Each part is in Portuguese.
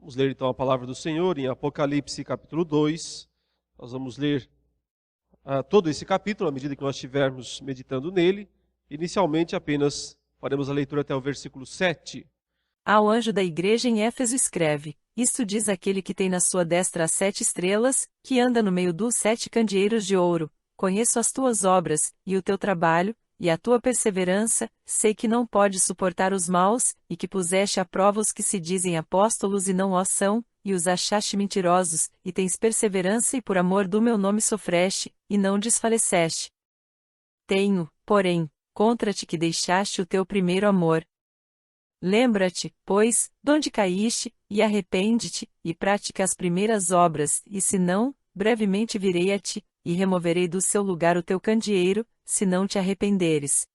Vamos ler então a palavra do Senhor em Apocalipse capítulo 2. Nós vamos ler todo esse capítulo à medida que nós estivermos meditando nele. Inicialmente apenas faremos a leitura até o versículo 7. Ao anjo da igreja em Éfeso escreve: Isto diz aquele que tem na sua destra as 7 estrelas, que anda no meio dos 7 candeeiros de ouro. Conheço as tuas obras, e o teu trabalho, e a tua perseverança, sei que não podes suportar os maus, e que puseste à prova os que se dizem apóstolos e não o são, e os achaste mentirosos, e tens perseverança e por amor do meu nome sofreste, e não desfaleceste. Tenho, porém, contra ti que deixaste o teu primeiro amor. Lembra-te, pois, donde caíste, e arrepende-te, e pratica as primeiras obras, e se não, brevemente virei a ti, e removerei do seu lugar o teu candeeiro, se não te arrependeres.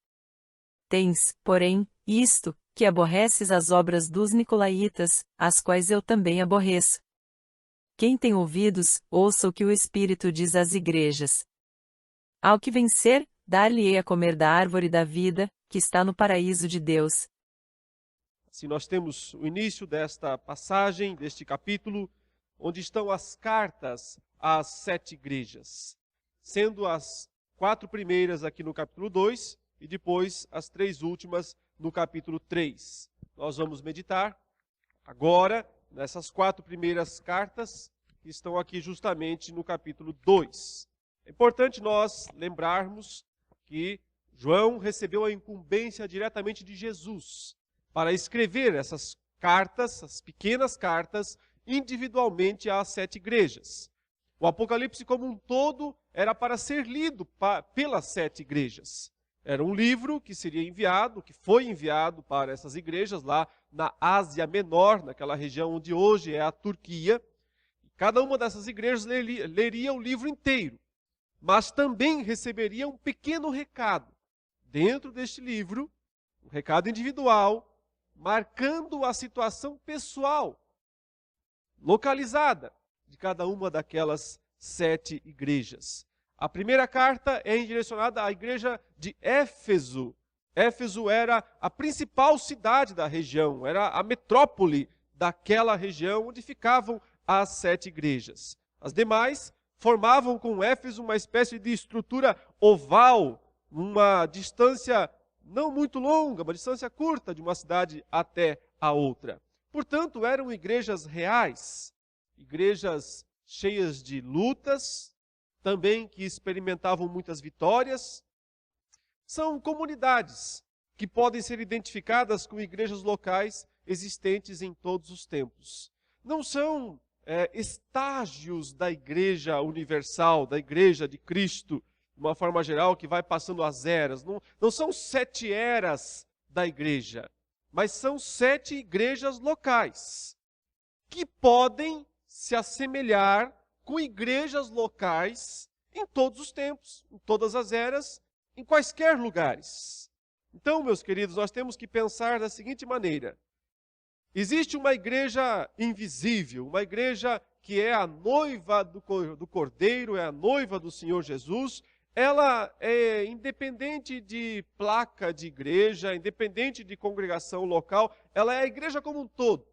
Tens, porém, isto, que aborreces as obras dos nicolaítas, as quais eu também aborreço. Quem tem ouvidos, ouça o que o Espírito diz às igrejas. Ao que vencer, dar-lhe-ei a comer da árvore da vida, que está no paraíso de Deus. Assim nós temos o início desta passagem, deste capítulo, onde estão as cartas às 7 igrejas, sendo as 4 primeiras aqui no capítulo 2 e depois as 3 últimas no capítulo 3. Nós vamos meditar agora nessas 4 primeiras cartas que estão aqui justamente no capítulo 2. É importante nós lembrarmos que João recebeu a incumbência diretamente de Jesus para escrever essas cartas, essas pequenas cartas, individualmente às 7 igrejas. O Apocalipse como um todo era para ser lido pelas 7 igrejas. Era um livro que seria enviado, que foi enviado para essas igrejas lá na Ásia Menor, naquela região onde hoje é a Turquia. Cada uma dessas igrejas leria o livro inteiro, mas também receberia um pequeno recado dentro deste livro, um recado individual, marcando a situação pessoal, localizada, de cada uma daquelas 7 igrejas. A primeira carta é direcionada à igreja de Éfeso. Éfeso era a principal cidade da região, era a metrópole daquela região onde ficavam as 7 igrejas. As demais formavam com Éfeso uma espécie de estrutura oval, uma distância não muito longa, uma distância curta de uma cidade até a outra. Portanto, eram igrejas reais, igrejas cheias de lutas, também que experimentavam muitas vitórias. São comunidades que podem ser identificadas com igrejas locais existentes em todos os tempos. Não são estágios da igreja universal, da igreja de Cristo, de uma forma geral, que vai passando as eras. Não são 7 eras da igreja, mas são 7 igrejas locais, que podem se assemelhar com igrejas locais em todos os tempos, em todas as eras, em quaisquer lugares. Então, meus queridos, nós temos que pensar da seguinte maneira: existe uma igreja invisível, uma igreja que é a noiva do Cordeiro, é a noiva do Senhor Jesus. Ela é independente de placa de igreja, independente de congregação local, ela é a igreja como um todo.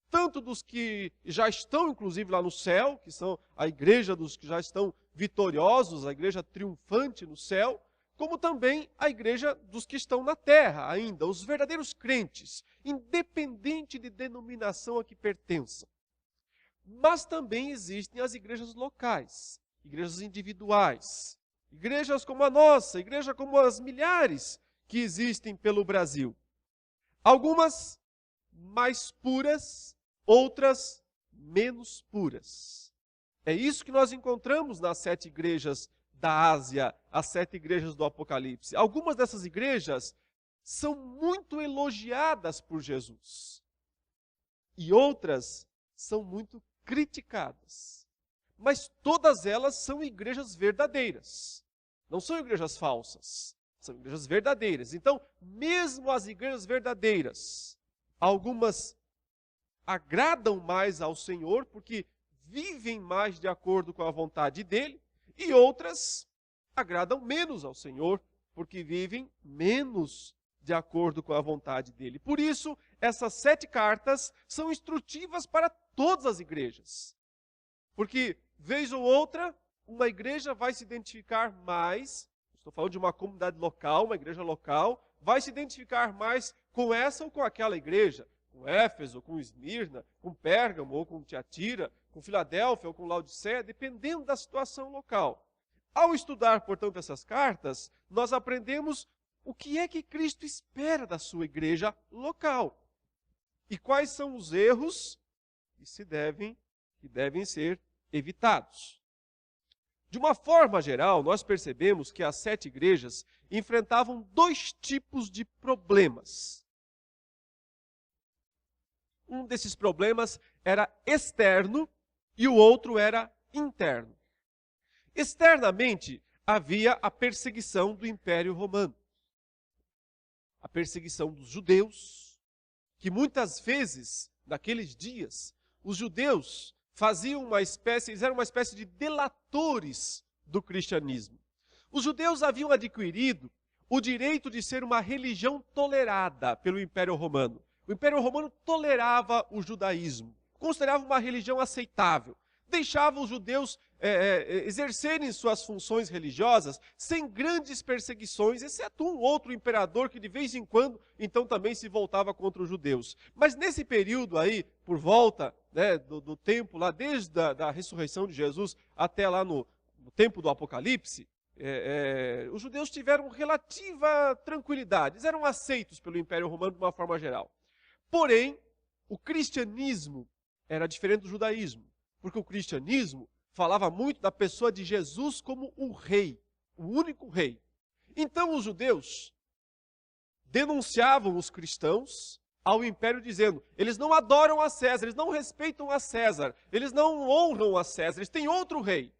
Tanto dos que já estão, inclusive, lá no céu, que são a igreja dos que já estão vitoriosos, a igreja triunfante no céu, como também a igreja dos que estão na terra ainda, os verdadeiros crentes, independente de denominação a que pertençam. Mas também existem as igrejas locais, igrejas individuais, igrejas como a nossa, igreja como as milhares que existem pelo Brasil. Algumas mais puras, outras menos puras. É isso que nós encontramos nas 7 igrejas da Ásia, as 7 igrejas do Apocalipse. Algumas dessas igrejas são muito elogiadas por Jesus. E outras são muito criticadas. Mas todas elas são igrejas verdadeiras. Não são igrejas falsas, são igrejas verdadeiras. Então, mesmo as igrejas verdadeiras, algumas agradam mais ao Senhor, porque vivem mais de acordo com a vontade dele, e outras agradam menos ao Senhor, porque vivem menos de acordo com a vontade dele. Por isso, essas 7 cartas são instrutivas para todas as igrejas. Porque, vez ou outra, uma igreja vai se identificar mais, estou falando de uma comunidade local, uma igreja local, vai se identificar mais com essa ou com aquela igreja, com Éfeso, com Esmirna, com Pérgamo ou com Tiatira, com Filadélfia ou com Laodiceia, dependendo da situação local. Ao estudar, portanto, essas cartas, nós aprendemos o que é que Cristo espera da sua igreja local e quais são os erros que devem ser evitados. De uma forma geral, nós percebemos que as 7 igrejas enfrentavam 2 tipos de problemas. Um desses problemas era externo e o outro era interno. Externamente, havia a perseguição do Império Romano. A perseguição dos judeus, que muitas vezes, naqueles dias, os judeus eles eram uma espécie de delatores do cristianismo. Os judeus haviam adquirido o direito de ser uma religião tolerada pelo Império Romano. O Império Romano tolerava o judaísmo, considerava uma religião aceitável, deixava os judeus exercerem suas funções religiosas sem grandes perseguições, exceto um outro imperador que de vez em quando, então também se voltava contra os judeus. Mas nesse período aí, por volta do tempo, lá desde a ressurreição de Jesus até lá no tempo do Apocalipse, os judeus tiveram relativa tranquilidade, eles eram aceitos pelo Império Romano de uma forma geral. Porém, o cristianismo era diferente do judaísmo, porque o cristianismo falava muito da pessoa de Jesus como o rei, o único rei. Então os judeus denunciavam os cristãos ao império dizendo, eles não adoram a César, eles não respeitam a César, eles não honram a César, eles têm outro rei,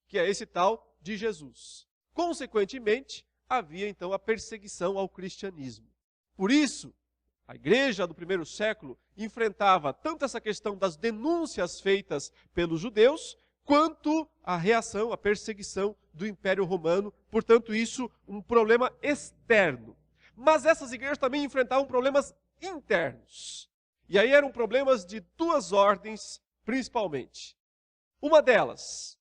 que é esse tal de Jesus. Consequentemente, havia então a perseguição ao cristianismo. Por isso, a igreja do primeiro século enfrentava tanto essa questão das denúncias feitas pelos judeus, quanto a reação, a perseguição do Império Romano. Portanto, isso um problema externo. Mas essas igrejas também enfrentavam problemas internos. E aí eram problemas de 2 ordens, principalmente. Uma delas,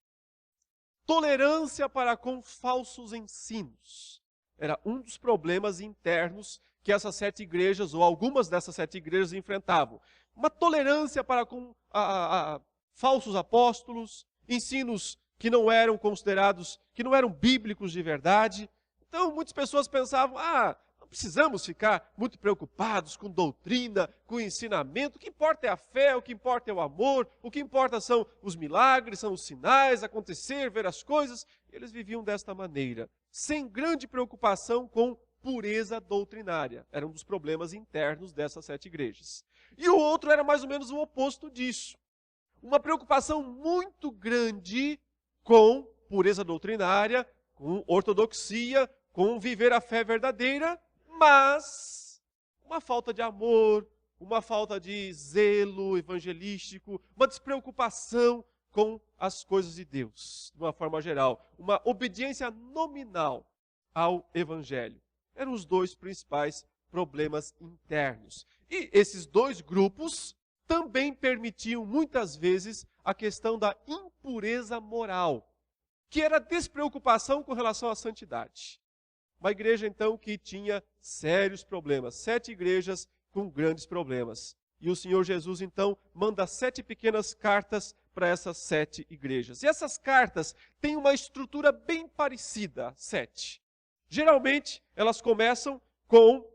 tolerância para com falsos ensinos. Era um dos problemas internos que essas 7 igrejas, ou algumas dessas 7 igrejas, enfrentavam. Uma tolerância para com falsos apóstolos, ensinos que não eram considerados, que não eram bíblicos de verdade. Então, muitas pessoas pensavam, não precisamos ficar muito preocupados com doutrina, com ensinamento. O que importa é a fé, o que importa é o amor, o que importa são os milagres, são os sinais, acontecer, ver as coisas. Eles viviam desta maneira, sem grande preocupação com pureza doutrinária. Era um dos problemas internos dessas 7 igrejas. E o outro era mais ou menos o oposto disso. Uma preocupação muito grande com pureza doutrinária, com ortodoxia, com viver a fé verdadeira, mas uma falta de amor, uma falta de zelo evangelístico, uma despreocupação com as coisas de Deus, de uma forma geral. Uma obediência nominal ao evangelho. Eram os 2 principais problemas internos. E esses 2 grupos também permitiam muitas vezes a questão da impureza moral, que era despreocupação com relação à santidade. Uma igreja então que tinha sérios problemas, 7 igrejas com grandes problemas. E o Senhor Jesus então manda 7 pequenas cartas para essas 7 igrejas. E essas cartas têm uma estrutura bem parecida, 7. Geralmente, elas começam com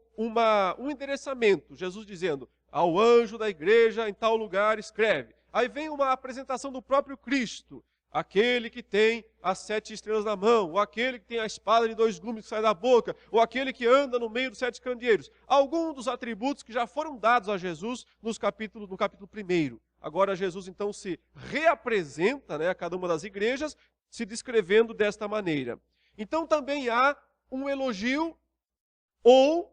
um endereçamento. Jesus dizendo, ao anjo da igreja em tal lugar escreve. Aí vem uma apresentação do próprio Cristo. Aquele que tem as 7 estrelas na mão, ou aquele que tem a espada de 2 gumes que sai da boca, ou aquele que anda no meio dos 7 candeeiros. Alguns dos atributos que já foram dados a Jesus no capítulo 1. Agora Jesus então se reapresenta a cada uma das igrejas, se descrevendo desta maneira. Então também há um elogio, ou,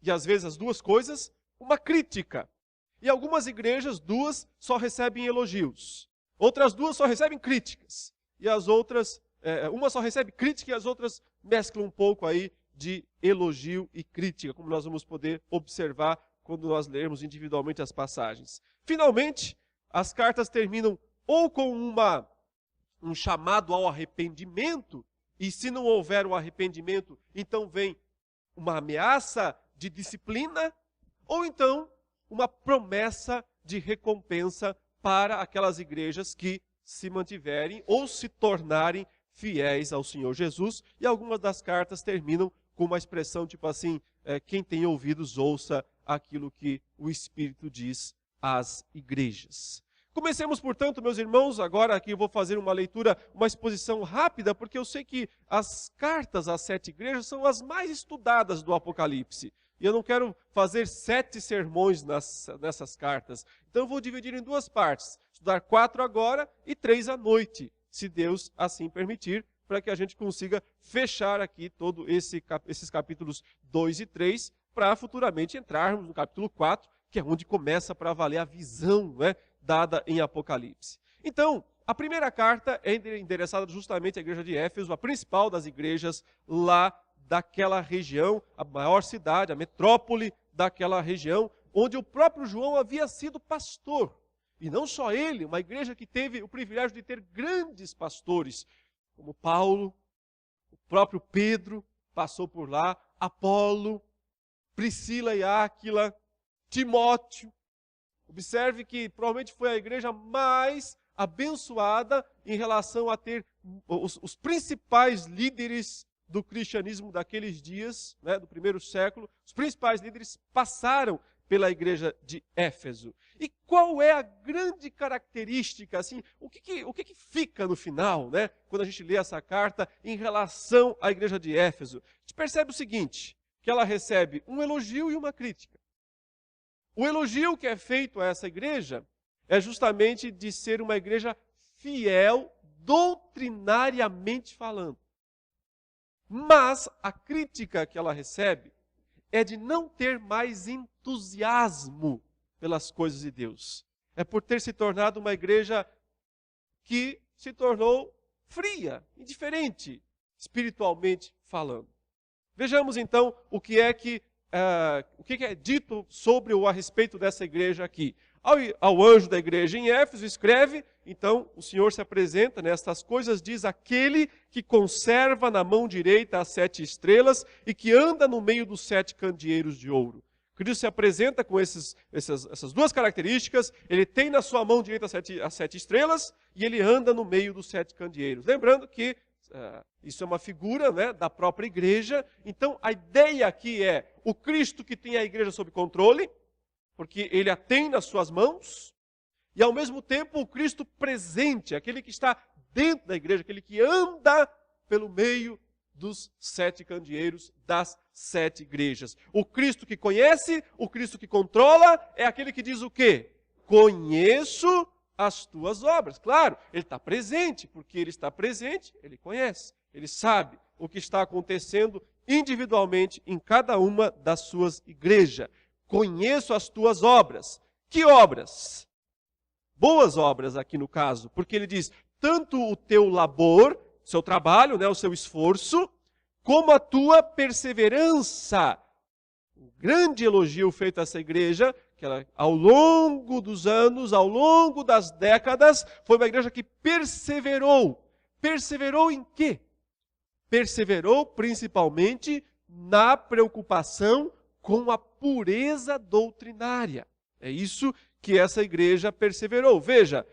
e às vezes as 2 coisas, uma crítica. E algumas igrejas, 2 só recebem elogios. Outras 2 só recebem críticas. E as outras, uma só recebe crítica e as outras mesclam um pouco aí de elogio e crítica, como nós vamos poder observar quando nós lermos individualmente as passagens. Finalmente, as cartas terminam ou com um chamado ao arrependimento, e se não houver o arrependimento, então vem uma ameaça de disciplina, ou então uma promessa de recompensa para aquelas igrejas que se mantiverem ou se tornarem fiéis ao Senhor Jesus. E algumas das cartas terminam com uma expressão tipo assim, quem tem ouvidos ouça aquilo que o Espírito diz às igrejas. Comecemos, portanto, meus irmãos, agora aqui eu vou fazer uma leitura, uma exposição rápida, porque eu sei que as cartas às 7 igrejas são as mais estudadas do Apocalipse. E eu não quero fazer 7 sermões nessas cartas. Então eu vou dividir em 2 partes. Estudar 4 agora e 3 à noite, se Deus assim permitir, para que a gente consiga fechar aqui todos esses capítulos 2 e 3, para futuramente entrarmos no capítulo 4, que é onde começa para valer a visão, né, dada em Apocalipse. Então, a primeira carta é endereçada justamente à igreja de Éfeso, a principal das igrejas lá daquela região, a maior cidade, a metrópole daquela região, onde o próprio João havia sido pastor. E não só ele, uma igreja que teve o privilégio de ter grandes pastores, como Paulo, o próprio Pedro passou por lá, Apolo, Priscila e Áquila, Timóteo. Observe que provavelmente foi a igreja mais abençoada em relação a ter os principais líderes do cristianismo daqueles dias, né, do primeiro século. Os principais líderes passaram pela igreja de Éfeso. E qual é a grande característica, assim, o que fica no final, né, quando a gente lê essa carta em relação à igreja de Éfeso? A gente percebe o seguinte, que ela recebe um elogio e uma crítica. O elogio que é feito a essa igreja é justamente de ser uma igreja fiel, doutrinariamente falando. Mas a crítica que ela recebe é de não ter mais entusiasmo pelas coisas de Deus. É por ter se tornado uma igreja que se tornou fria, indiferente, espiritualmente falando. Vejamos então o que é dito sobre ou a respeito dessa igreja aqui. Ao anjo da igreja em Éfeso escreve, então o Senhor se apresenta nestas coisas, diz aquele que conserva na mão direita as 7 estrelas e que anda no meio dos 7 candeeiros de ouro. Cristo se apresenta com essas 2 características, ele tem na sua mão direita as 7 estrelas e ele anda no meio dos 7 candeeiros. Lembrando que isso é uma figura, né, da própria igreja. Então a ideia aqui é o Cristo que tem a igreja sob controle, porque ele a tem nas suas mãos, e ao mesmo tempo o Cristo presente, aquele que está dentro da igreja, aquele que anda pelo meio dos 7 candeeiros das 7 igrejas. O Cristo que conhece, o Cristo que controla, é aquele que diz o quê? Conheço as tuas obras. Claro, ele está presente, porque ele está presente, ele conhece, ele sabe o que está acontecendo individualmente em cada uma das suas igrejas. Conheço as tuas obras. Que obras? Boas obras aqui no caso, porque ele diz, tanto o teu labor, seu trabalho, né, o seu esforço, como a tua perseverança. Um grande elogio feito a essa igreja, que ela, ao longo dos anos, ao longo das décadas, foi uma igreja que perseverou. Perseverou em quê? Perseverou principalmente na preocupação com a pureza doutrinária. É isso que essa igreja perseverou. Veja,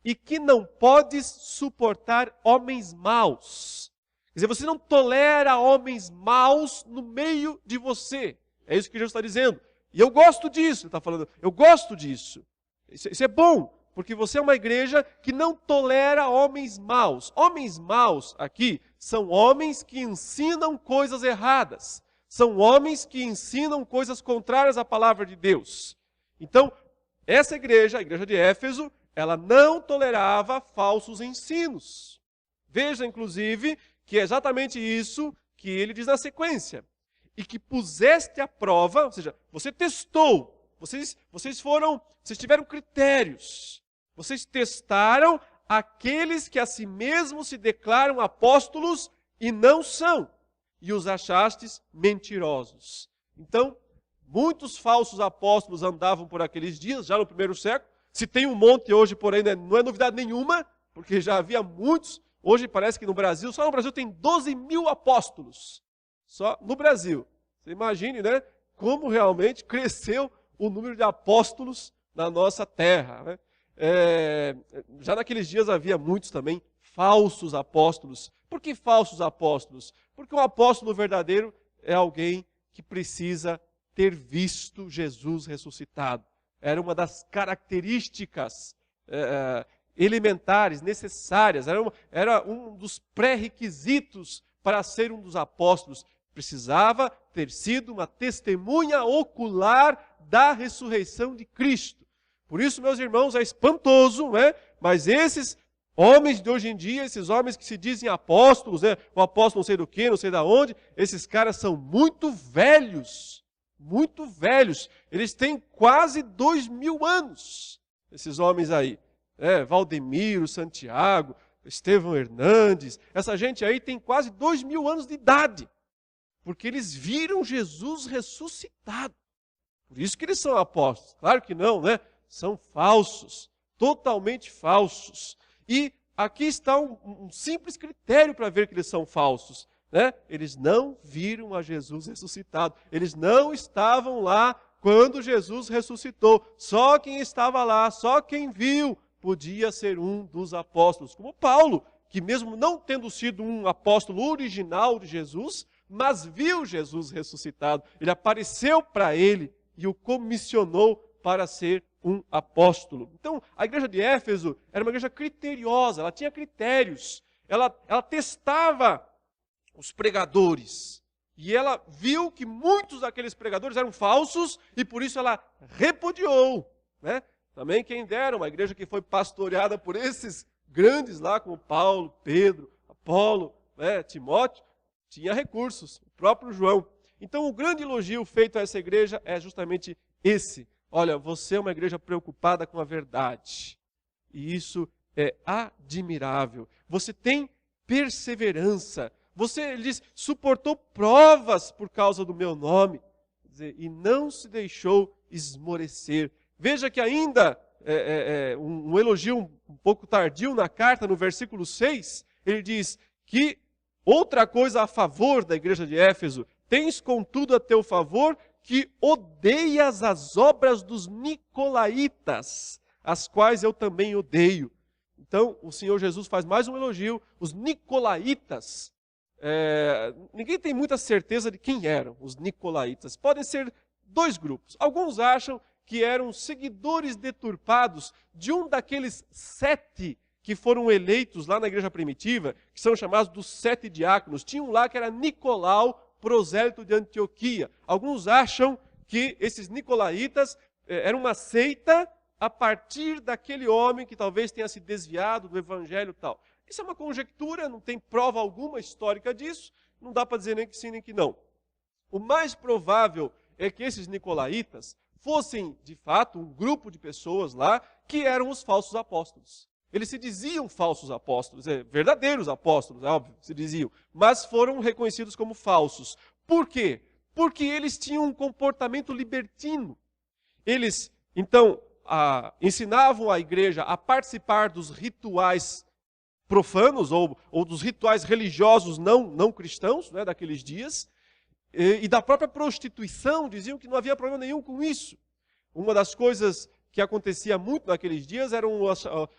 e que não podes suportar homens maus. Quer dizer, você não tolera homens maus no meio de você. É isso que Jesus está dizendo. E eu gosto disso, ele está falando, eu gosto disso. Isso é bom, porque você é uma igreja que não tolera homens maus. Homens maus aqui são homens que ensinam coisas erradas. São homens que ensinam coisas contrárias à palavra de Deus. Então, essa igreja, a igreja de Éfeso, ela não tolerava falsos ensinos. Veja, inclusive, que é exatamente isso que ele diz na sequência. E que puseste à prova, ou seja, você testou, vocês tiveram critérios. Vocês testaram aqueles que a si mesmos se declaram apóstolos e não são. E os achastes mentirosos. Então, Muitos falsos apóstolos andavam por aqueles dias, já no primeiro século. Se tem um monte hoje, porém, não é novidade nenhuma, porque já havia muitos. Hoje parece que no Brasil, só no Brasil tem 12 mil apóstolos. Só no Brasil. Você imagine, né? Como realmente cresceu o número de apóstolos na nossa terra, né? Já naqueles dias havia muitos também falsos apóstolos. Por que falsos apóstolos? Porque um apóstolo verdadeiro é alguém que precisa ter visto Jesus ressuscitado. Era uma das características elementares, necessárias, era um dos pré-requisitos para ser um dos apóstolos. Precisava ter sido uma testemunha ocular da ressurreição de Cristo. Por isso, meus irmãos, é espantoso, né? Mas esses homens de hoje em dia, esses homens que se dizem apóstolos, né? O apóstolo não sei do que, não sei da onde, esses caras são muito velhos. Muito velhos. Eles têm quase 2000 anos, esses homens aí. Valdemiro, Santiago, Estevão Hernandes, essa gente aí tem quase 2000 anos de idade. Porque eles viram Jesus ressuscitado. Por isso que eles são apóstolos. Claro que não, né? São falsos. Totalmente falsos. E aqui está um simples critério para ver que eles são falsos. Né? Eles não viram a Jesus ressuscitado. Eles não estavam lá quando Jesus ressuscitou. Só quem estava lá, só quem viu, podia ser um dos apóstolos. Como Paulo, que mesmo não tendo sido um apóstolo original de Jesus, mas viu Jesus ressuscitado. Ele apareceu para ele e o comissionou para ser um apóstolo. Então, a igreja de Éfeso era uma igreja criteriosa, ela tinha critérios. Ela testava os pregadores. E ela viu que muitos daqueles pregadores eram falsos e por isso ela repudiou. Né? Também quem dera, uma igreja que foi pastoreada por esses grandes lá, como Paulo, Pedro, Apolo, Timóteo, tinha recursos, o próprio João. Então o grande elogio feito a essa igreja é justamente esse. Olha, você é uma igreja preocupada com a verdade. E isso é admirável. Você tem perseverança. Ele diz, suportou provas por causa do meu nome. Quer dizer, e não se deixou esmorecer. Veja que ainda, um elogio um pouco tardio na carta, no versículo 6, ele diz que outra coisa a favor da igreja de Éfeso, tens contudo a teu favor que odeias as obras dos nicolaítas, as quais eu também odeio. Então, o Senhor Jesus faz mais um elogio. Os nicolaítas, ninguém tem muita certeza de quem eram os nicolaítas. Podem ser dois grupos. Alguns acham que eram seguidores deturpados de um daqueles 7 que foram eleitos lá na igreja primitiva, que são chamados dos 7 diáconos. Tinha um lá que era Nicolau, prosélito de Antioquia. Alguns acham que esses nicolaítas eram uma seita a partir daquele homem que talvez tenha se desviado do evangelho e tal. Isso é uma conjectura, não tem prova alguma histórica disso, não dá para dizer nem que sim nem que não. O mais provável é que esses nicolaítas fossem, de fato, um grupo de pessoas lá que eram os falsos apóstolos. Eles se diziam falsos apóstolos, verdadeiros apóstolos, é óbvio, se diziam, mas foram reconhecidos como falsos. Por quê? Porque eles tinham um comportamento libertino. Eles, então, ensinavam a igreja a participar dos rituais profanos ou dos rituais religiosos não cristãos, né, daqueles dias, e da própria prostituição. Diziam que não havia problema nenhum com isso. Uma das coisas que acontecia muito naqueles dias era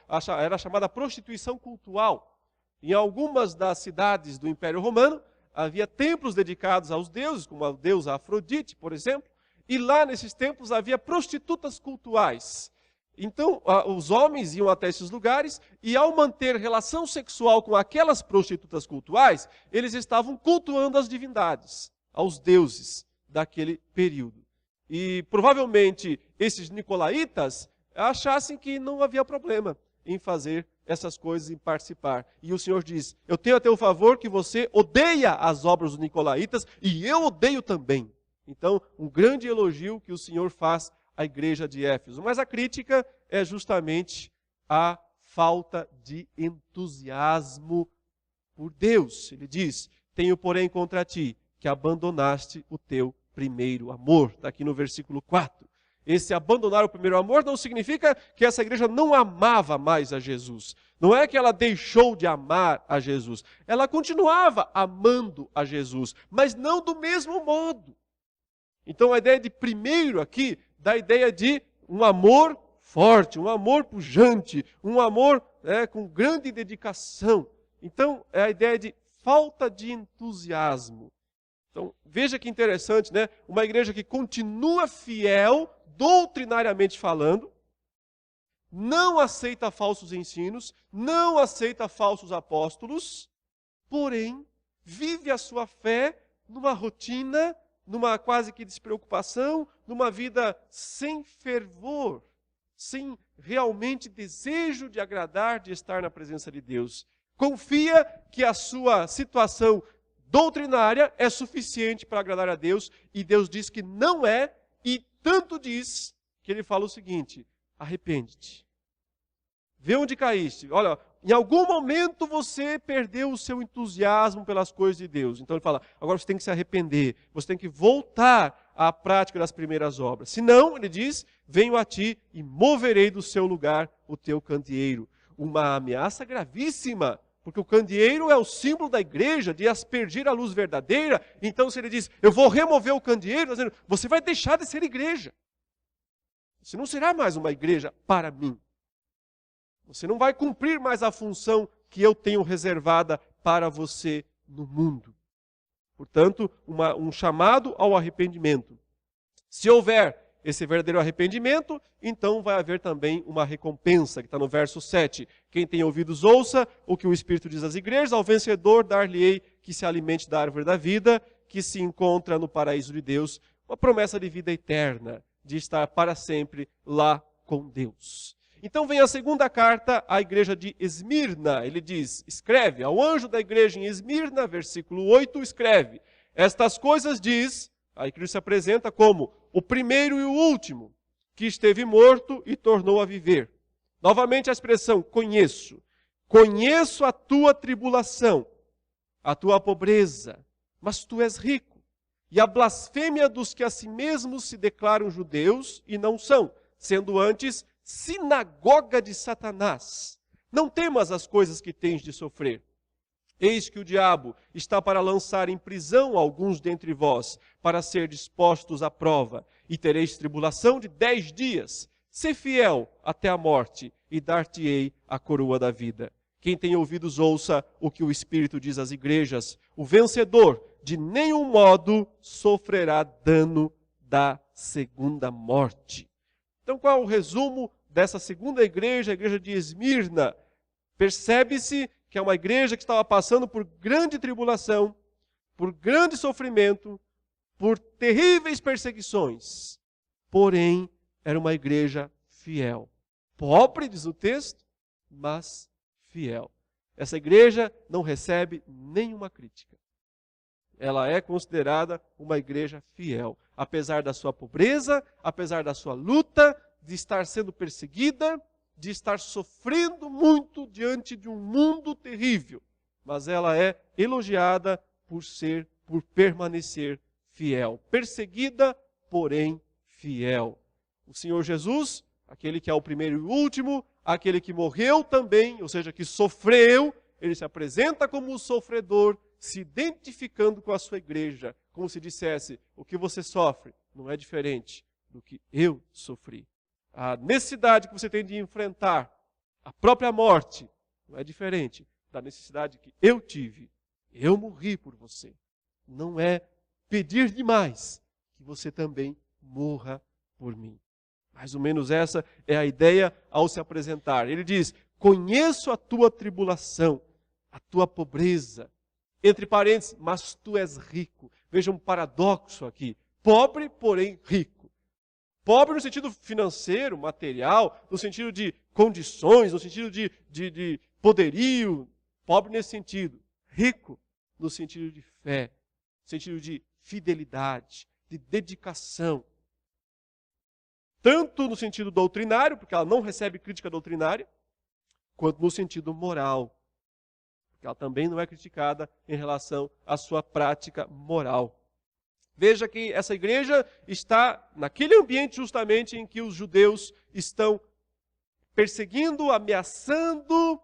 a chamada prostituição cultual. Em algumas das cidades do Império Romano, havia templos dedicados aos deuses, como a deusa Afrodite, por exemplo, e lá nesses templos havia prostitutas cultuais. Então, os homens iam até esses lugares e, ao manter relação sexual com aquelas prostitutas cultuais, eles estavam cultuando as divindades, aos deuses daquele período. E provavelmente esses nicolaítas achassem que não havia problema em fazer essas coisas, em participar. E o Senhor diz, eu tenho a teu favor que você odeia as obras dos nicolaítas e eu odeio também. Então, um grande elogio que o Senhor faz à igreja de Éfeso. Mas a crítica é justamente a falta de entusiasmo por Deus. Ele diz, tenho porém contra ti que abandonaste o teu primeiro amor. Está aqui no versículo 4. Esse abandonar o primeiro amor não significa que essa igreja não amava mais a Jesus. Não é que ela deixou de amar a Jesus. Ela continuava amando a Jesus, mas não do mesmo modo. Então a ideia de primeiro aqui dá a ideia de um amor forte, um amor pujante, um amor com grande dedicação. Então é a ideia de falta de entusiasmo. Então veja que interessante, né? Uma igreja que continua fiel, doutrinariamente falando, não aceita falsos ensinos, não aceita falsos apóstolos, porém vive a sua fé numa rotina, numa quase que despreocupação, numa vida sem fervor, sem realmente desejo de agradar, de estar na presença de Deus. Confia que a sua situação doutrinária é suficiente para agradar a Deus, e Deus diz que não é, e tanto diz que ele fala o seguinte: arrepende-te. Vê onde caíste. Olha, em algum momento você perdeu o seu entusiasmo pelas coisas de Deus. Então ele fala, agora você tem que se arrepender. Você tem que voltar à prática das primeiras obras. Senão, ele diz, venho a ti e moverei do seu lugar o teu candeeiro. Uma ameaça gravíssima. Porque o candeeiro é o símbolo da igreja, de aspergir a luz verdadeira. Então se ele diz, eu vou remover o candeeiro, dizendo, você vai deixar de ser igreja. Você não será mais uma igreja para mim. Você não vai cumprir mais a função que eu tenho reservada para você no mundo. Portanto, um chamado ao arrependimento. Se houver esse verdadeiro arrependimento, então vai haver também uma recompensa, que está no verso 7. Quem tem ouvidos, ouça o que o Espírito diz às igrejas, ao vencedor dar-lhe-ei que se alimente da árvore da vida, que se encontra no paraíso de Deus, uma promessa de vida eterna, de estar para sempre lá com Deus. Então vem a segunda carta à igreja de Esmirna. Ele diz, escreve, ao anjo da igreja em Esmirna, versículo 8, escreve, estas coisas diz, aí Cristo se apresenta como o primeiro e o último, que esteve morto e tornou a viver. Novamente a expressão, conheço. Conheço a tua tribulação, a tua pobreza, mas tu és rico. E a blasfêmia dos que a si mesmos se declaram judeus e não são, sendo antes sinagoga de Satanás. Não temas as coisas que tens de sofrer. Eis que o diabo está para lançar em prisão alguns dentre vós, para ser dispostos à prova, e tereis tribulação de 10 dias. Sê fiel até a morte, e dar-te-ei a coroa da vida. Quem tem ouvidos, ouça o que o Espírito diz às igrejas. O vencedor, de nenhum modo, sofrerá dano da segunda morte. Então, qual é o resumo dessa segunda igreja, a igreja de Esmirna? Percebe-se que é uma igreja que estava passando por grande tribulação, por grande sofrimento, por terríveis perseguições. Porém, era uma igreja fiel. Pobre, diz o texto, mas fiel. Essa igreja não recebe nenhuma crítica. Ela é considerada uma igreja fiel. Apesar da sua pobreza, apesar da sua luta, de estar sendo perseguida, de estar sofrendo muito diante de um mundo terrível. Mas ela é elogiada por permanecer fiel. Perseguida, porém fiel. O Senhor Jesus, aquele que é o primeiro e o último, aquele que morreu também, ou seja, que sofreu, ele se apresenta como o sofredor, se identificando com a sua igreja, como se dissesse, o que você sofre não é diferente do que eu sofri. A necessidade que você tem de enfrentar a própria morte não é diferente da necessidade que eu tive. Eu morri por você. Não é pedir demais que você também morra por mim. Mais ou menos essa é a ideia ao se apresentar. Ele diz, conheço a tua tribulação, a tua pobreza. Entre parênteses, mas tu és rico. Veja um paradoxo aqui. Pobre, porém rico. Pobre no sentido financeiro, material, no sentido de condições, no sentido de poderio. Pobre nesse sentido. Rico no sentido de fé, no sentido de fidelidade, de dedicação. Tanto no sentido doutrinário, porque ela não recebe crítica doutrinária, quanto no sentido moral. Porque ela também não é criticada em relação à sua prática moral. Veja que essa igreja está naquele ambiente justamente em que os judeus estão perseguindo, ameaçando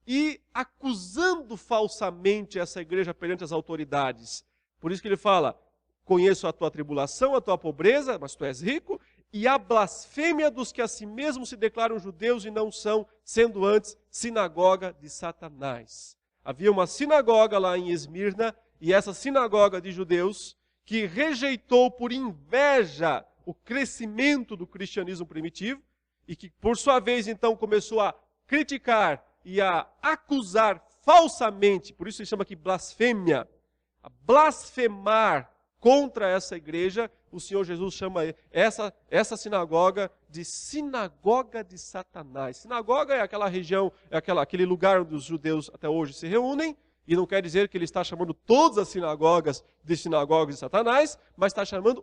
e acusando falsamente essa igreja perante as autoridades. Por isso que ele fala, conheço a tua tribulação, a tua pobreza, mas tu és rico, e a blasfêmia dos que a si mesmos se declaram judeus e não são, sendo antes sinagoga de Satanás. Havia uma sinagoga lá em Esmirna, e essa sinagoga de judeus, que rejeitou por inveja o crescimento do cristianismo primitivo, e que por sua vez então começou a criticar e a acusar falsamente, por isso se chama aqui blasfêmia, a blasfemar contra essa igreja, o Senhor Jesus chama essa sinagoga de sinagoga de Satanás. Sinagoga é aquela região, é aquele lugar onde os judeus até hoje se reúnem, e não quer dizer que ele está chamando todas as sinagogas de Satanás, mas está chamando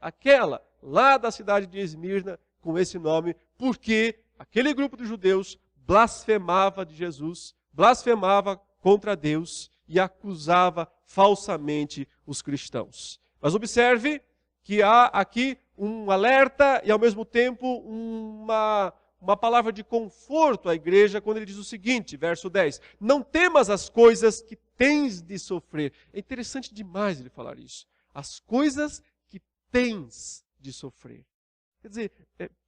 aquela, lá da cidade de Esmirna, com esse nome, porque aquele grupo de judeus blasfemava de Jesus, blasfemava contra Deus e acusava falsamente os cristãos. Mas observe que há aqui um alerta e ao mesmo tempo uma palavra de conforto à igreja quando ele diz o seguinte, verso 10, não temas as coisas que tens de sofrer. É interessante demais ele falar isso. As coisas que tens de sofrer. Quer dizer,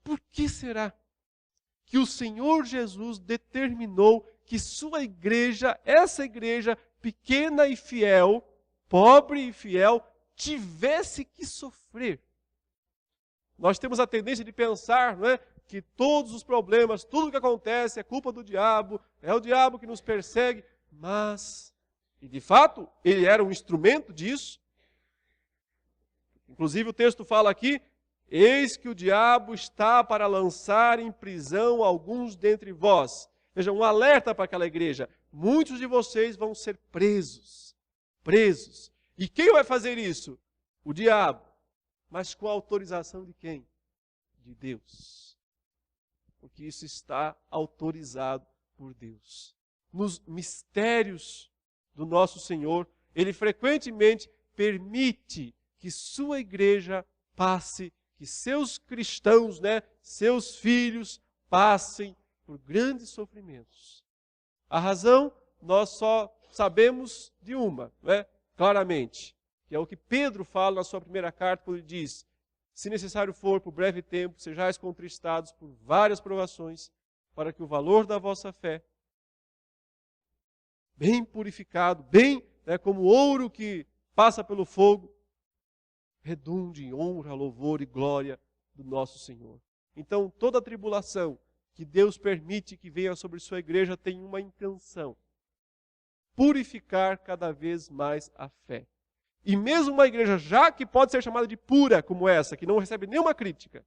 por que será que o Senhor Jesus determinou que sua igreja, essa igreja pequena e fiel, pobre e fiel, tivesse que sofrer? Nós temos a tendência de pensar, não é, que todos os problemas, tudo que acontece é culpa do diabo, é o diabo que nos persegue, mas, e de fato, ele era um instrumento disso. Inclusive o texto fala aqui, eis que o diabo está para lançar em prisão alguns dentre vós. Veja, um alerta para aquela igreja. Muitos de vocês vão ser presos. Presos. E quem vai fazer isso? O diabo. Mas com a autorização de quem? De Deus. Porque isso está autorizado por Deus. Nos mistérios do nosso Senhor, Ele frequentemente permite que sua igreja passe, que seus cristãos, seus filhos, passem por grandes sofrimentos. A razão, nós só sabemos de uma, claramente, que é o que Pedro fala na sua primeira carta, quando ele diz, se necessário for, por breve tempo, sejais contristados por várias provações, para que o valor da vossa fé, bem purificado, bem como ouro que passa pelo fogo, redunde em honra, louvor e glória do nosso Senhor. Então, toda tribulação que Deus permite que venha sobre sua igreja tem uma intenção: purificar cada vez mais a fé. E mesmo uma igreja já que pode ser chamada de pura como essa, que não recebe nenhuma crítica,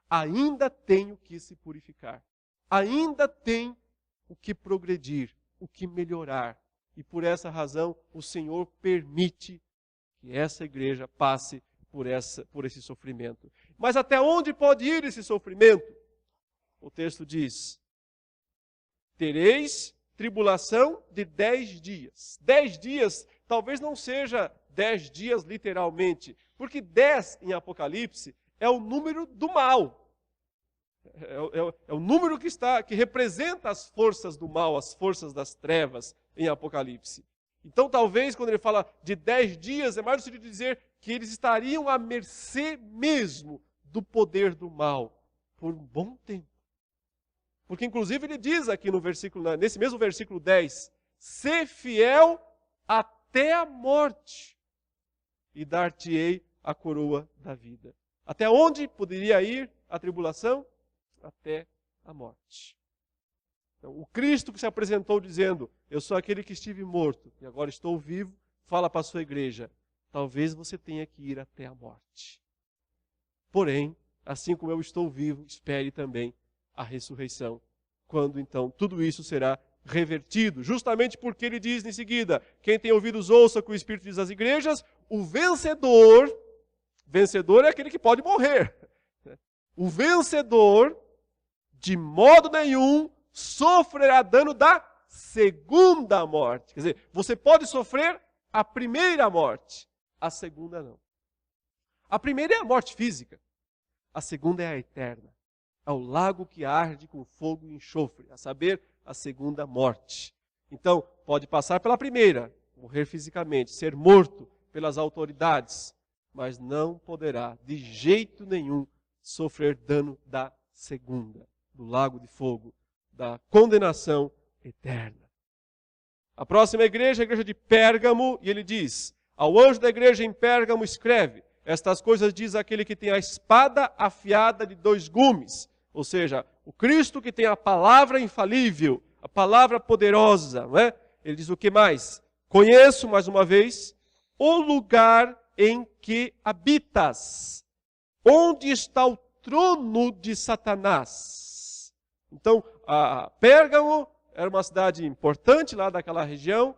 ainda tem o que se purificar. Ainda tem o que progredir, o que melhorar. E por essa razão o Senhor permite que essa igreja passe por esse sofrimento. Mas até onde pode ir esse sofrimento? O texto diz, tereis tribulação de 10 dias. 10 dias talvez não seja 10 dias literalmente, porque 10 em Apocalipse é o número do mal. É o número que representa as forças do mal, as forças das trevas em Apocalipse. Então talvez quando ele fala de 10 dias, é mais no sentido de dizer que eles estariam à mercê mesmo do poder do mal por um bom tempo. Porque inclusive ele diz aqui nesse mesmo versículo 10, ser fiel até a morte e dar-te-ei a coroa da vida. Até onde poderia ir a tribulação? Até a morte. Então, o Cristo que se apresentou dizendo, eu sou aquele que estive morto e agora estou vivo, fala para a sua igreja, talvez você tenha que ir até a morte. Porém, assim como eu estou vivo, espere também a ressurreição, quando então tudo isso será revertido. Justamente porque ele diz em seguida, quem tem ouvidos ouça o que o Espírito diz às igrejas, o vencedor é aquele que pode morrer. O vencedor, de modo nenhum, sofrerá dano da segunda morte. Quer dizer, você pode sofrer a primeira morte, a segunda não. A primeira é a morte física. A segunda é a eterna. É o lago que arde com fogo e enxofre, a saber, a segunda morte. Então, pode passar pela primeira, morrer fisicamente, ser morto pelas autoridades, mas não poderá, de jeito nenhum, sofrer dano da segunda, do lago de fogo, da condenação eterna. A próxima igreja é a igreja de Pérgamo, e ele diz: ao anjo da igreja em Pérgamo escreve: estas coisas diz aquele que tem a espada afiada de 2 gumes, ou seja, o Cristo que tem a palavra infalível, a palavra poderosa, não é? Ele diz o que mais? Conheço, mais uma vez, o lugar em que habitas, onde está o trono de Satanás. Então, Pérgamo era uma cidade importante lá daquela região,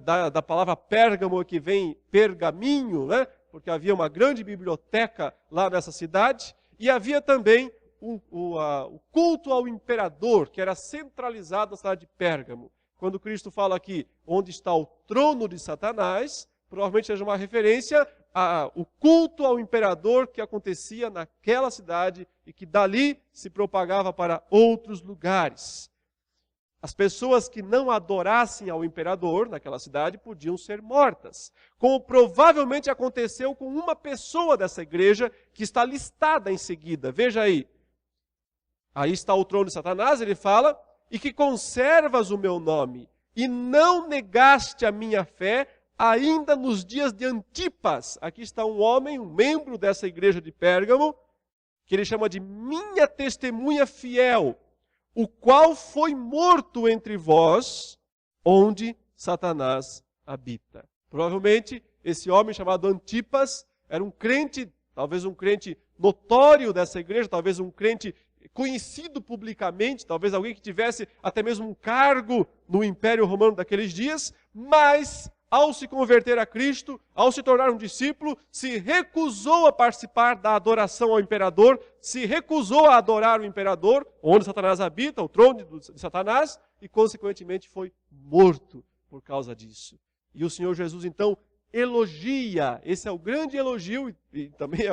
da palavra Pérgamo que vem pergaminho, né? Porque havia uma grande biblioteca lá nessa cidade, e havia também o culto ao imperador, que era centralizado na cidade de Pérgamo. Quando Cristo fala aqui, onde está o trono de Satanás, provavelmente seja uma referência ao culto ao imperador que acontecia naquela cidade e que dali se propagava para outros lugares. As pessoas que não adorassem ao imperador naquela cidade podiam ser mortas, como provavelmente aconteceu com uma pessoa dessa igreja que está listada em seguida. Veja aí. Aí está o trono de Satanás, ele fala, e que conservas o meu nome, e não negaste a minha fé, ainda nos dias de Antipas. Aqui está um homem, um membro dessa igreja de Pérgamo, que ele chama de minha testemunha fiel, o qual foi morto entre vós, onde Satanás habita. Provavelmente, esse homem chamado Antipas era um crente, talvez um crente notório dessa igreja, talvez um crente conhecido publicamente, talvez alguém que tivesse até mesmo um cargo no Império Romano daqueles dias, mas ao se converter a Cristo, ao se tornar um discípulo, se recusou a participar da adoração ao imperador, se recusou a adorar o imperador, onde Satanás habita, o trono de Satanás, e consequentemente foi morto por causa disso. E o Senhor Jesus então elogia, esse é o grande elogio, e também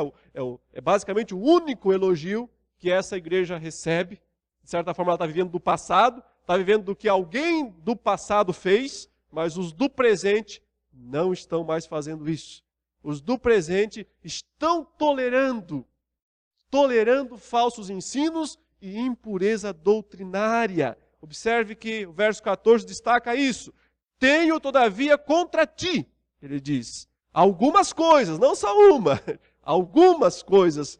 é basicamente o único elogio que essa igreja recebe. De certa forma ela está vivendo do passado, está vivendo do que alguém do passado fez, mas os do presente não estão mais fazendo isso. Os do presente estão tolerando falsos ensinos e impureza doutrinária. Observe que o verso 14 destaca isso. Tenho, todavia, contra ti, ele diz, algumas coisas, não só uma, algumas coisas.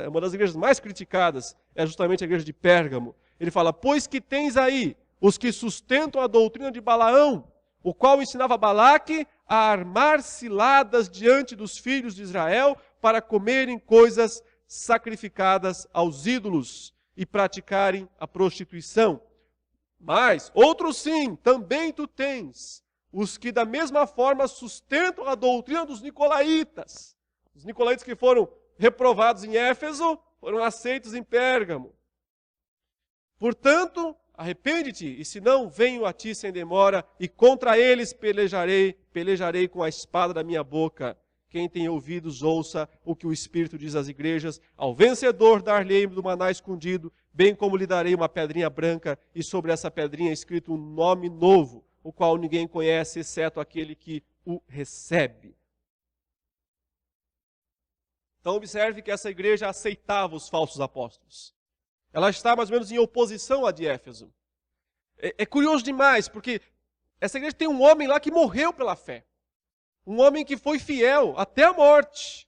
Uma das igrejas mais criticadas é justamente a igreja de Pérgamo. Ele fala, pois que tens aí os que sustentam a doutrina de Balaão, o qual ensinava Balaque a armar ciladas diante dos filhos de Israel para comerem coisas sacrificadas aos ídolos e praticarem a prostituição. Mas, outros sim, também tu tens, os que da mesma forma sustentam a doutrina dos nicolaítas. Os nicolaítas que foram reprovados em Éfeso, foram aceitos em Pérgamo. Portanto, arrepende-te, e se não, venho a ti sem demora, e contra eles pelejarei com a espada da minha boca. Quem tem ouvidos, ouça o que o Espírito diz às igrejas. Ao vencedor dar-lhe do maná escondido, bem como lhe darei uma pedrinha branca, e sobre essa pedrinha escrito um nome novo, o qual ninguém conhece, exceto aquele que o recebe. Então observe que essa igreja aceitava os falsos apóstolos. Ela está mais ou menos em oposição à de Éfeso. É curioso demais, porque essa igreja tem um homem lá que morreu pela fé. Um homem que foi fiel até a morte.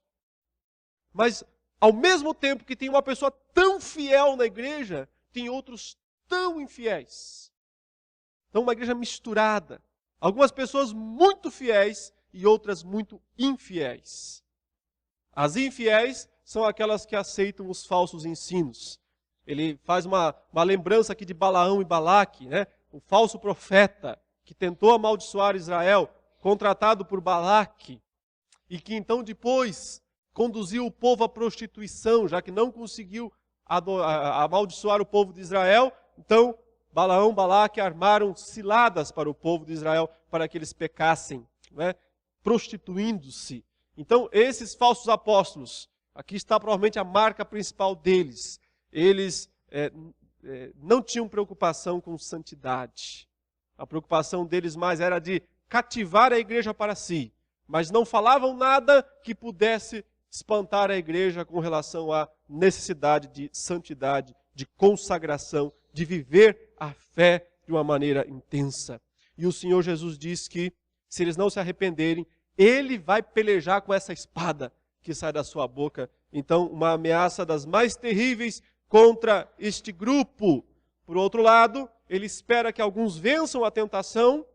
Mas, ao mesmo tempo que tem uma pessoa tão fiel na igreja, tem outros tão infiéis. Então, uma igreja misturada. Algumas pessoas muito fiéis e outras muito infiéis. As infiéis são aquelas que aceitam os falsos ensinos. Ele faz uma lembrança aqui de Balaão e Balaque, né? O falso profeta que tentou amaldiçoar Israel, contratado por Balaque, e que então depois conduziu o povo à prostituição, já que não conseguiu amaldiçoar o povo de Israel. Então, Balaão e Balaque armaram ciladas para o povo de Israel, para que eles pecassem, né? Prostituindo-se. Então, esses falsos apóstolos, aqui está provavelmente a marca principal deles. Eles não tinham preocupação com santidade. A preocupação deles mais era de cativar a igreja para si, mas não falavam nada que pudesse espantar a igreja com relação à necessidade de santidade, de consagração, de viver a fé de uma maneira intensa. E o Senhor Jesus diz que, se eles não se arrependerem, Ele vai pelejar com essa espada que sai da sua boca. Então, uma ameaça das mais terríveis contra este grupo. Por outro lado, Ele espera que alguns vençam a tentação,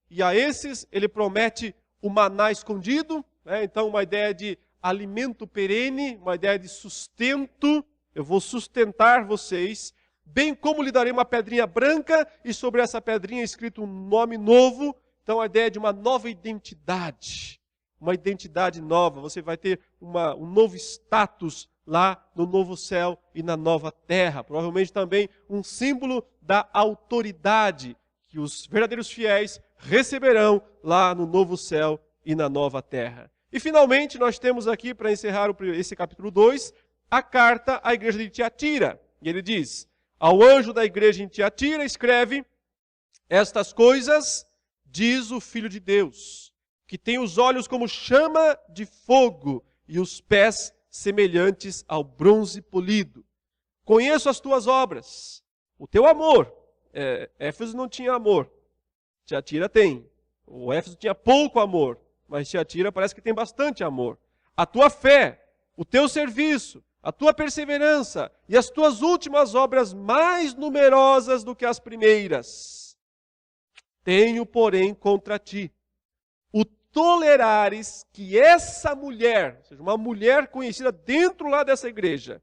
e a esses Ele promete o maná escondido, né? Então, uma ideia de alimento perene, uma ideia de sustento. Eu vou sustentar vocês, bem como lhe darei uma pedrinha branca, e sobre essa pedrinha escrito um nome novo. Então, a ideia de uma nova identidade. Uma identidade nova. Você vai ter um novo status lá no novo céu e na nova terra. Provavelmente também um símbolo da autoridade que os verdadeiros fiéis receberão lá no novo céu e na nova terra. E finalmente nós temos aqui, para encerrar esse capítulo 2, a carta à igreja de Tiatira. E ele diz: ao anjo da igreja em Tiatira escreve: estas coisas diz o Filho de Deus, que tem os olhos como chama de fogo e os pés semelhantes ao bronze polido. Conheço as tuas obras, o teu amor. Éfeso não tinha amor, Tiatira tem. O Éfeso tinha pouco amor, mas Tiatira parece que tem bastante amor. A tua fé, o teu serviço, a tua perseverança e as tuas últimas obras mais numerosas do que as primeiras. Tenho, porém, contra ti o tolerares que essa mulher, ou seja, uma mulher conhecida dentro lá dessa igreja,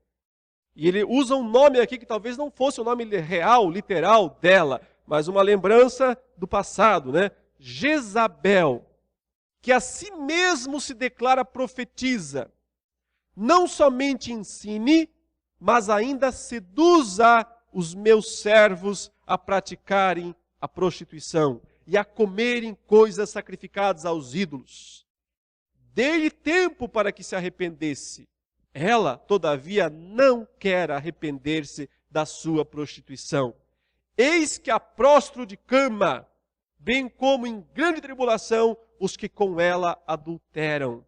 e ele usa um nome aqui que talvez não fosse o nome real, literal dela, mas uma lembrança do passado, né? Jezabel, que a si mesmo se declara profetiza, não somente ensine, mas ainda seduza os meus servos a praticarem a prostituição e a comerem coisas sacrificadas aos ídolos. Dei-lhe tempo para que se arrependesse. Ela, todavia, não quer arrepender-se da sua prostituição. Eis que a prostro de cama, bem como em grande tribulação os que com ela adulteram.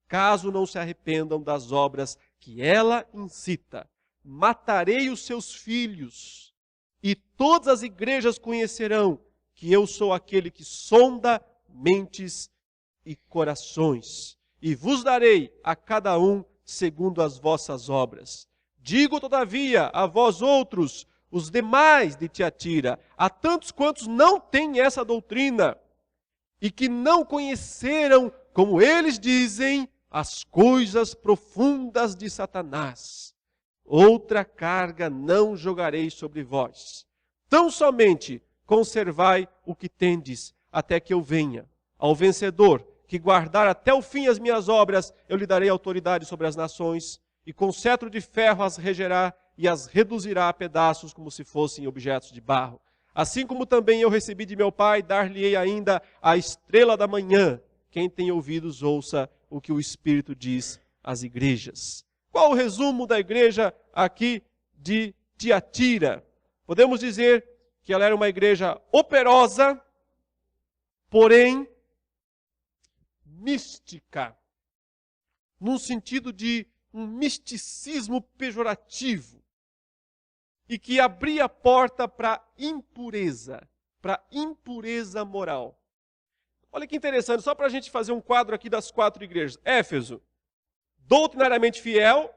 Caso não se arrependam das obras que ela incita, matarei os seus filhos, e todas as igrejas conhecerão que eu sou aquele que sonda mentes e corações, e vos darei a cada um segundo as vossas obras. Digo, todavia, a vós outros, os demais de Tiatira, a tantos quantos não têm essa doutrina, e que não conheceram, como eles dizem, as coisas profundas de Satanás. Outra carga não jogarei sobre vós. Tão somente conservai o que tendes, até que eu venha. Ao vencedor, que guardar até o fim as minhas obras, eu lhe darei autoridade sobre as nações, e com cetro de ferro as regerá e as reduzirá a pedaços como se fossem objetos de barro. Assim como também eu recebi de meu Pai, dar-lhe-ei ainda a estrela da manhã. Quem tem ouvidos, ouça o que o Espírito diz às igrejas. Qual o resumo da igreja aqui de Tiatira? Podemos dizer que ela era uma igreja operosa, porém mística, num sentido de um misticismo pejorativo, e que abria a porta para impureza moral. Olha que interessante, só para a gente fazer um quadro aqui das 4 igrejas. Éfeso, doutrinariamente fiel,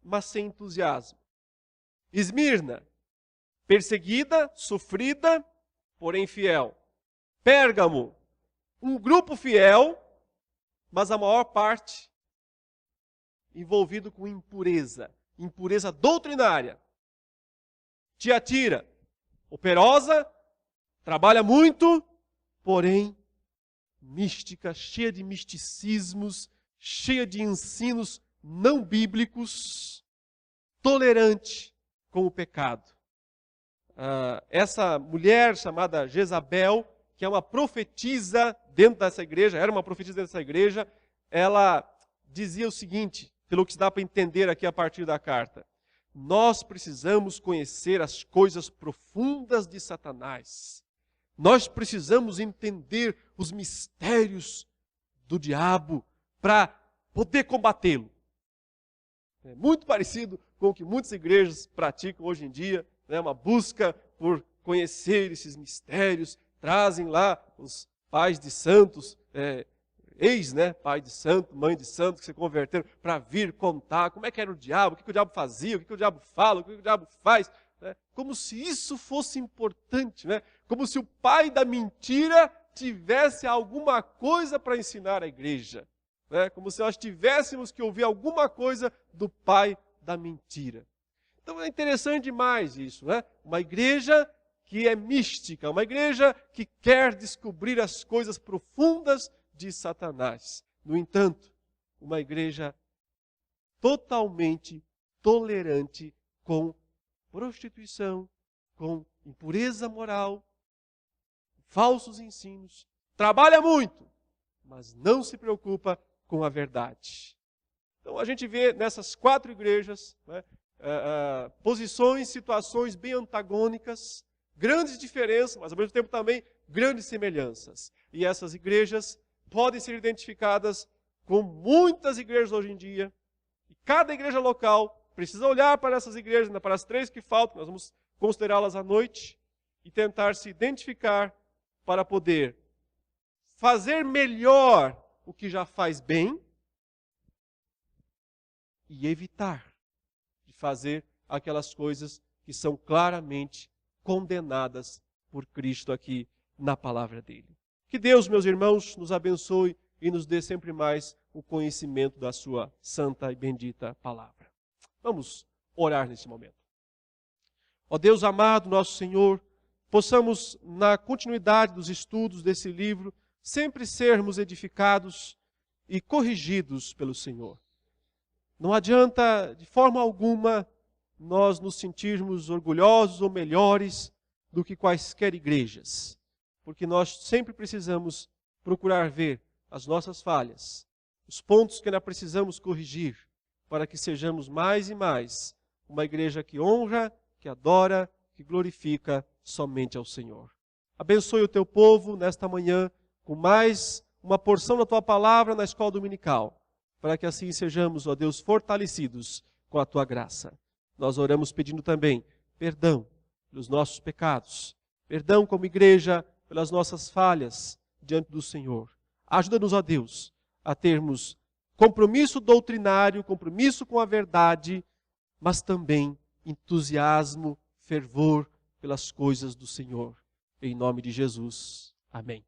mas sem entusiasmo. Esmirna, perseguida, sofrida, porém fiel. Pérgamo, um grupo fiel, mas a maior parte envolvido com impureza doutrinária. Tiatira, operosa, trabalha muito, porém mística, cheia de misticismos, cheia de ensinos não bíblicos, tolerante com o pecado. Essa mulher chamada Jezabel, que é uma profetisa dentro dessa igreja, era uma profetisa dentro dessa igreja, ela dizia o seguinte, pelo que se dá para entender aqui a partir da carta: nós precisamos conhecer as coisas profundas de Satanás. Nós precisamos entender os mistérios do diabo para poder combatê-lo. É muito parecido com o que muitas igrejas praticam hoje em dia, né? Uma busca por conhecer esses mistérios, trazem lá os pais de santos, pai de santo, mãe de santo, que se converteram, para vir contar como é que era o diabo, o que o diabo fazia, o que o diabo fala, o que o diabo faz. Né? Como se isso fosse importante, né? Como se o pai da mentira tivesse alguma coisa para ensinar à igreja. Né? Como se nós tivéssemos que ouvir alguma coisa do pai da mentira. Então é interessante demais isso, né? Uma igreja que é mística, uma igreja que quer descobrir as coisas profundas de Satanás. No entanto, uma igreja totalmente tolerante com prostituição, com impureza moral, falsos ensinos, trabalha muito, mas não se preocupa com a verdade. Então a gente vê nessas 4 igrejas, né, posições, situações bem antagônicas, grandes diferenças, mas ao mesmo tempo também grandes semelhanças. E essas igrejas podem ser identificadas com muitas igrejas hoje em dia. E cada igreja local precisa olhar para essas igrejas, para as 3 que faltam, nós vamos considerá-las à noite, e tentar se identificar para poder fazer melhor o que já faz bem e evitar de fazer aquelas coisas que são claramente condenadas por Cristo aqui na palavra dele. Que Deus, meus irmãos, nos abençoe e nos dê sempre mais o conhecimento da sua santa e bendita palavra. Vamos orar nesse momento. Ó Deus amado, nosso Senhor, possamos, na continuidade dos estudos desse livro, sempre sermos edificados e corrigidos pelo Senhor. Não adianta, de forma alguma, nós nos sentirmos orgulhosos ou melhores do que quaisquer igrejas, porque nós sempre precisamos procurar ver as nossas falhas, os pontos que ainda precisamos corrigir, para que sejamos mais e mais uma igreja que honra, que adora, que glorifica somente ao Senhor. Abençoe o teu povo nesta manhã com mais uma porção da tua palavra na escola dominical, para que assim sejamos, ó Deus, fortalecidos com a tua graça. Nós oramos pedindo também perdão pelos nossos pecados, perdão como igreja pelas nossas falhas diante do Senhor. Ajuda-nos, ó Deus, a termos compromisso doutrinário, compromisso com a verdade, mas também entusiasmo, fervor pelas coisas do Senhor. Em nome de Jesus. Amém.